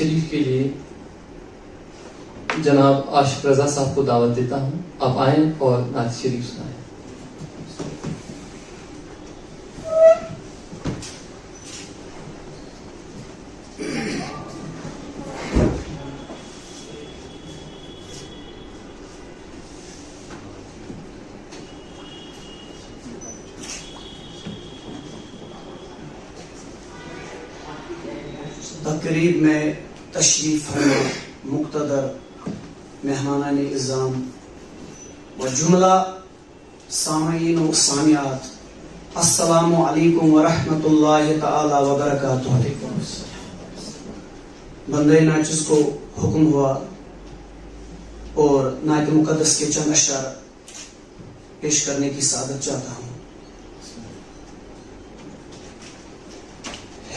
شریف کے لیے جناب عاشق رضا صاحب کو دعوت دیتا ہوں. آپ آئیں اور نعت شریف سنائیں. تقریب میں تشریف فرما مقتدر مہمانان اعظام و جملہ سامعین و سامعات، السلام علیکم ورحمۃ اللہ تعالی وبرکاتہ. بندہ ناچز کو حکم ہوا اور نعت مقدس کے چند اشعار پیش کرنے کی سعادت چاہتا ہوں.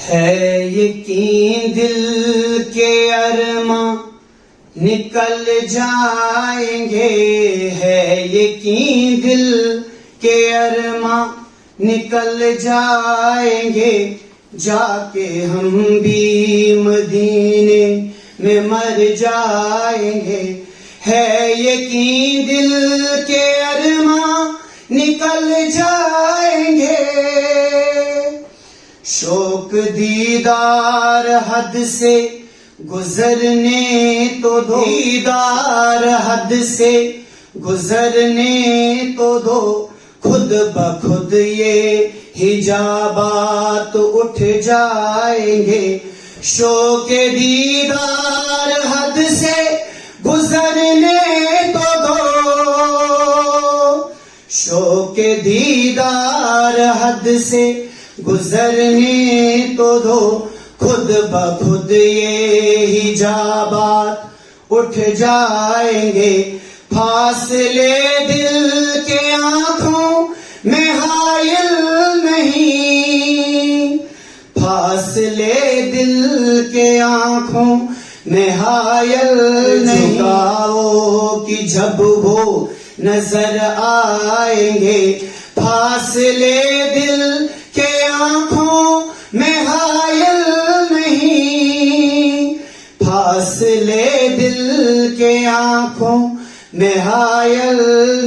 ہے یقین دل کے ارماں نکل جائیں گے، ہے یقین دل کے ارماں نکل جائیں گے، جا کے ہم بھی مدینے میں مر جائیں گے. ہے یقین دل کے ارماں نکل جائیں گے، شوق دیدار حد سے گزرنے تو دو، دیدار حد سے گزرنے تو دو، خود بخود یہ حجابات اٹھ جائیں گے. شوق دیدار حد سے گزرنے تو دو، شوق دیدار حد سے گزرنے تو دو، خود بخود یہ حجابات اٹھ جائیں گے. فاصلے دل کے آنکھوں میں حائل نہیں، فاصلے دل کے آنکھوں میں حائل نہیں، کہ جب وہ نظر آئیں گے. فاصلے دل کے آنکھوں میں حائل نہیں، فاصلے دل کے آنکھوں میں حائل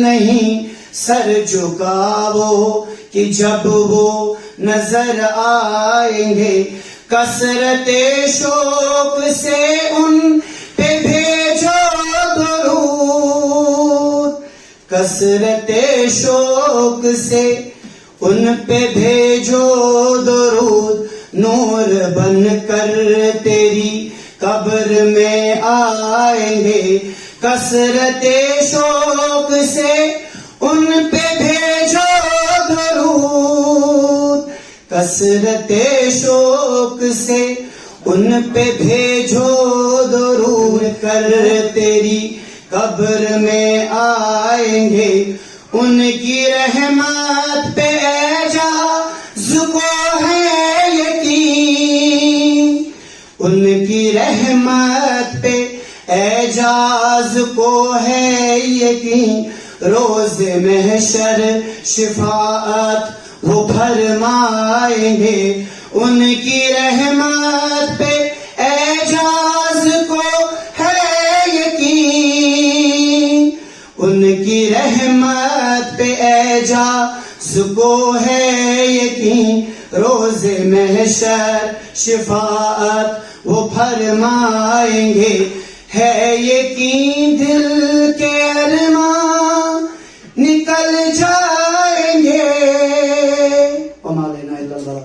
نہیں، سر جھکاؤ کہ جب وہ نظر آئیں گے. کثرت شوق سے ان پہ بھیجو درود، کثرت شوق سے ان پہ بھیجو درود، نور بن کر تیری قبر میں آئیں گے. کثرت شوق سے ان پہ بھیجو درود، کثرت شوق سے ان پہ بھیجو درود، کر تیری قبر میں آئیں گے. ان کی رحمت پہ اعجاز کو ہے یقین، ان کی رحمت پہ اعجاز کو ہے یقین، روز محشر شفاعت وہ فرمائیں گے. ان کی رحمت پہ اعجاز کو ہے یقین، ان کی رحمت پہ اعجاز کو ہے یقین، روز محشر شفاعت وہ فرمائیں گے. ہے یقین دل کے